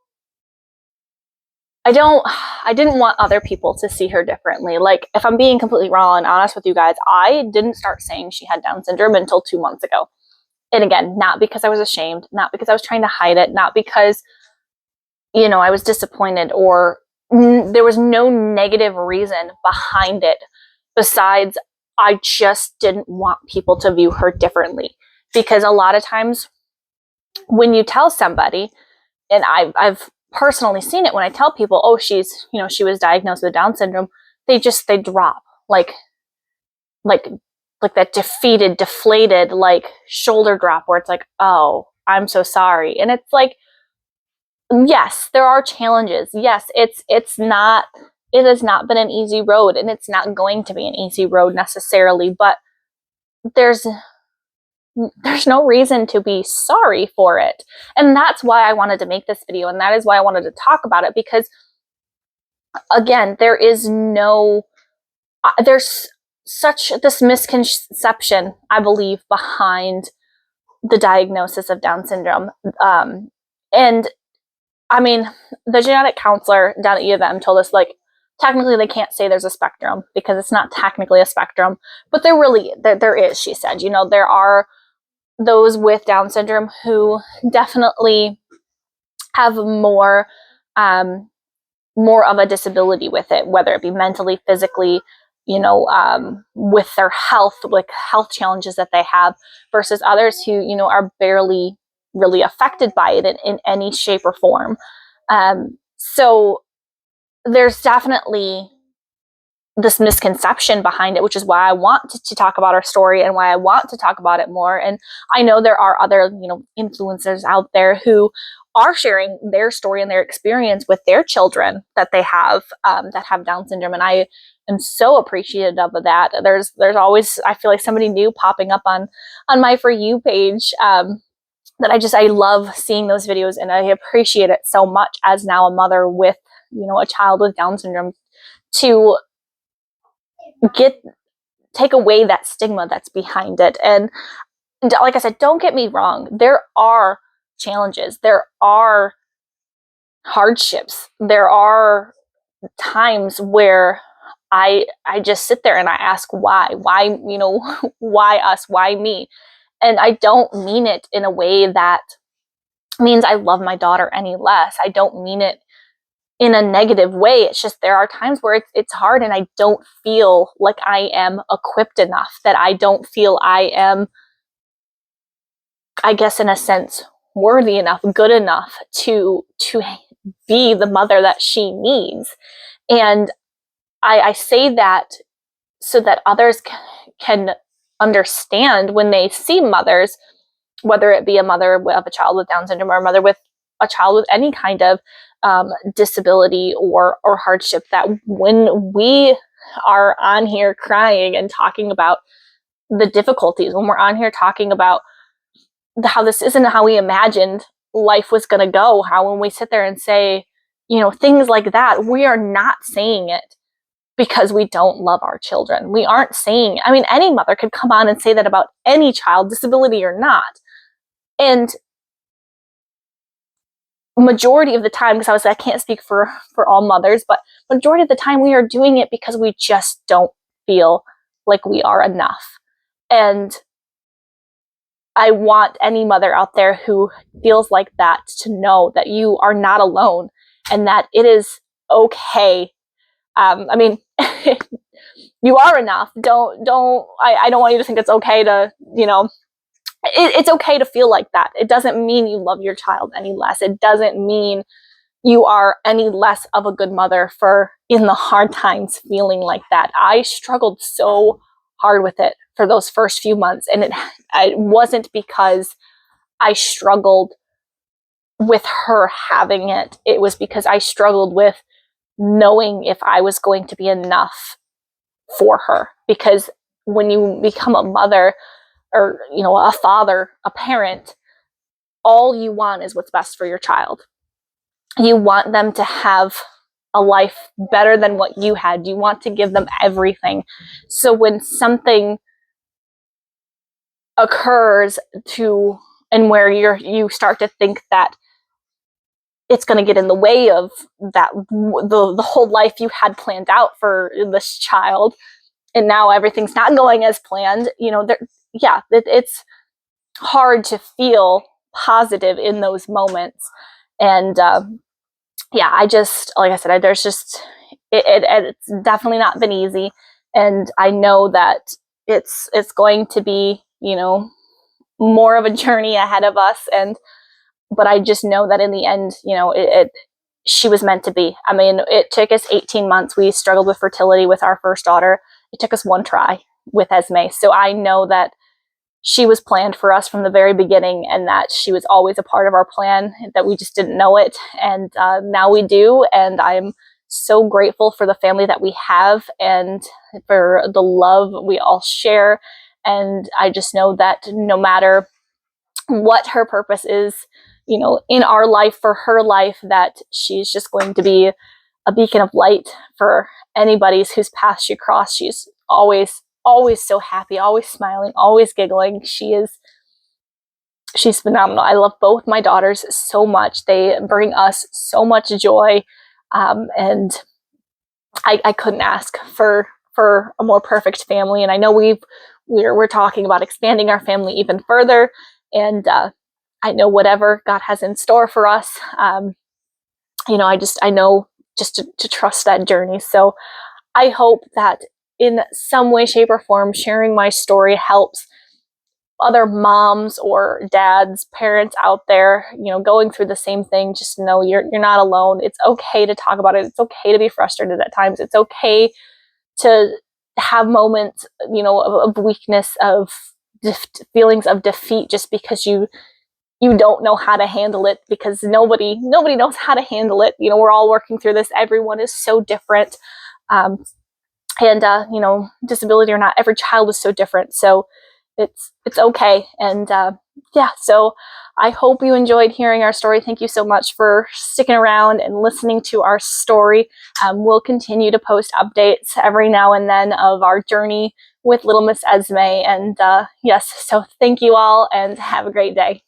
other people to see her differently. Like, if I'm being completely raw and honest with you guys, I didn't start saying she had Down syndrome until 2 months ago. And again, not because I was ashamed, not because I was trying to hide it, not because, you know, I was disappointed, or there was no negative reason behind it besides I just didn't want people to view her differently. Because a lot of times when you tell somebody, and I've personally seen it when I tell people, oh, she was diagnosed with Down syndrome, they drop like that defeated, deflated, like shoulder drop where it's like, oh, I'm so sorry. And it's like, yes, there are challenges. Yes, it has not been an easy road, and it's not going to be an easy road necessarily, but there's no reason to be sorry for it. And that's why I wanted to make this video, and that is why I wanted to talk about it, because again, there's such this misconception, I believe, behind the diagnosis of Down syndrome. And I mean, the genetic counselor down at U of M told us, like, technically they can't say there's a spectrum because it's not technically a spectrum, but there is, she said. You know, there are those with Down syndrome who definitely have more of a disability with it, whether it be mentally, physically, you know, with their health, like health challenges that they have, versus others who, you know, are barely really affected by it in any shape or form. So there's definitely this misconception behind it, which is why I want to talk about our story and why I want to talk about it more. And I know there are other, you know, influencers out there who are sharing their story and their experience with their children that they have that have Down syndrome, and I am so appreciative of that. There's always, I feel like, somebody new popping up on my For You page that I love seeing those videos, and I appreciate it so much as now a mother with, you know, a child with Down syndrome, to take away that stigma that's behind it. And like I said, don't get me wrong, there are challenges, there are hardships, there are times where I just sit there and I ask why, you know, why us, why me? And I don't mean it in a way that means I love my daughter any less. I don't mean it in a negative way. It's just there are times where it's hard, and I don't feel like I am equipped enough, that I don't feel I am, I guess, in a sense, worthy enough, good enough to be the mother that she needs. And I say that so that others can understand when they see mothers, whether it be a mother of a child with Down syndrome or a mother with a child with any kind of disability or hardship, that when we are on here crying and talking about the difficulties, when we're on here talking about how this isn't how we imagined life was going to go, how when we sit there and say, you know, things like that, we are not saying it because we don't love our children. We aren't saying, I mean, any mother could come on and say that about any child, disability or not. And majority of the time, because I can't speak for all mothers, but majority of the time we are doing it because we just don't feel like we are enough. And I want any mother out there who feels like that to know that you are not alone, and that it is okay. I mean, you are enough. I don't want you to think it's okay to, you know, it's okay to feel like that. It doesn't mean you love your child any less. It doesn't mean, you are any less of a good mother for in the hard times feeling like that. I struggled so hard with it for those first few months, and it wasn't because I struggled with her having it. It was because I struggled with knowing if I was going to be enough for her. Because when you become a mother, or a father, a parent, all you want is what's best for your child. You want them to have a life better than what you had. You want to give them everything. So when something occurs and where you start to think that it's going to get in the way of that, the whole life you had planned out for this child, and now everything's not going as planned, it's hard to feel positive in those moments. And I just, like I said, it's definitely not been easy, and I know that it's going to be more of a journey ahead of us, but I just know that in the end, she was meant to be. I mean, it took us 18 months. We struggled with fertility with our first daughter. It took us one try with Esme. So I know that she was planned for us from the very beginning, and that she was always a part of our plan, that we just didn't know it. And now we do. And I'm so grateful for the family that we have, and for the love we all share. And I just know that no matter what her purpose is, in our life, for her life, that she's just going to be a beacon of light for anybody whose path she crossed. She's always so happy, always smiling, always giggling. She's phenomenal. I love both my daughters so much. They bring us so much joy. And I couldn't ask for a more perfect family. And I know we're talking about expanding our family even further. And I know whatever God has in store for us, I know just to trust that journey. So I hope that in some way, shape, or form, sharing my story helps other moms or dads, parents out there, going through the same thing. Just know you're not alone. It's okay to talk about it. It's okay to be frustrated at times. It's okay to have moments, of weakness, of feelings of defeat, just because you don't know how to handle it, because nobody knows how to handle it. We're all working through this. Everyone is so different. Disability or not, every child is so different. So it's okay. And so I hope you enjoyed hearing our story. Thank you so much for sticking around and listening to our story. We'll continue to post updates every now and then of our journey with little Miss Esme. And so thank you all, and have a great day.